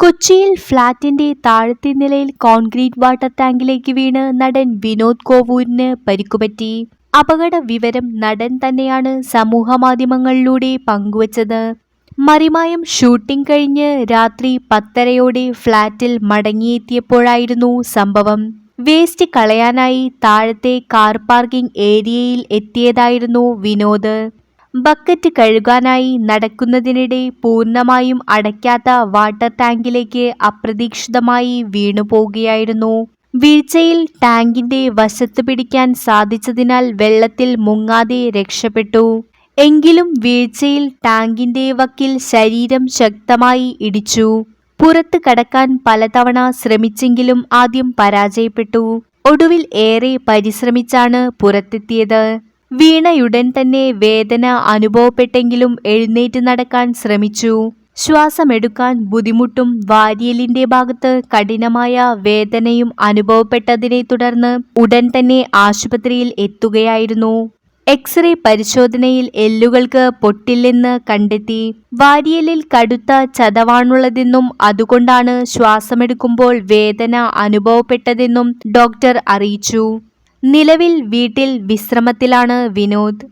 കൊച്ചിയിൽ ഫ്ളാറ്റിന്റെ താഴത്തെ നിലയിൽ കോൺക്രീറ്റ് വാട്ടർ ടാങ്കിലേക്ക് വീണ് നടൻ വിനോദ് കോവൂരിന് പരിക്കുപറ്റി. അപകട വിവരം നടൻ തന്നെയാണ് സമൂഹമാധ്യമങ്ങളിലൂടെ പങ്കുവച്ചത്. മറിമായം ഷൂട്ടിംഗ് കഴിഞ്ഞ് രാത്രി 10:30 ഫ്ളാറ്റിൽ മടങ്ങിയെത്തിയപ്പോഴായിരുന്നു സംഭവം. വേസ്റ്റ് കളയാനായി താഴത്തെ കാർ പാർക്കിംഗ് ഏരിയയിൽ എത്തിയതായിരുന്നു വിനോദ്. ബക്കറ്റ് കഴുകാനായി നടക്കുന്നതിനിടെ പൂർണ്ണമായും അടയ്ക്കാത്ത വാട്ടർ ടാങ്കിലേക്ക് അപ്രതീക്ഷിതമായി വീണുപോകുകയായിരുന്നു. വീഴ്ചയിൽ ടാങ്കിന്റെ വശത്ത് പിടിക്കാൻ സാധിച്ചതിനാൽ വെള്ളത്തിൽ മുങ്ങാതെ രക്ഷപ്പെട്ടു. എങ്കിലും വീഴ്ചയിൽ ടാങ്കിന്റെ വക്കിൽ ശരീരം ശക്തമായി ഇടിച്ചു. പുറത്ത് കടക്കാൻ പലതവണ ശ്രമിച്ചെങ്കിലും ആദ്യം പരാജയപ്പെട്ടു. ഒടുവിൽ ഏറെ പരിശ്രമിച്ചാണ് പുറത്തെത്തിയത്. വീണയുടൻ തന്നെ വേദന അനുഭവപ്പെട്ടെങ്കിലും എഴുന്നേറ്റ് നടക്കാൻ ശ്രമിച്ചു. ശ്വാസമെടുക്കാൻ ബുദ്ധിമുട്ടും വാരിയെല്ലിന്റെ ഭാഗത്ത് കഠിനമായ വേദനയും അനുഭവപ്പെട്ടതിനെ തുടർന്ന് ഉടൻ തന്നെ ആശുപത്രിയിൽ എത്തുകയായിരുന്നു. എക്സ്റേ പരിശോധനയിൽ എല്ലുകൾക്ക് പൊട്ടില്ലെന്ന് കണ്ടെത്തി. വാരിയെല്ലിൽ കടുത്ത ചതവാണുള്ളതെന്നും അതുകൊണ്ടാണ് ശ്വാസമെടുക്കുമ്പോൾ വേദന അനുഭവപ്പെട്ടതെന്നും ഡോക്ടർ അറിയിച്ചു. നിലവിൽ വീട്ടിൽ വിശ്രമത്തിലാണ് വിനോദ്.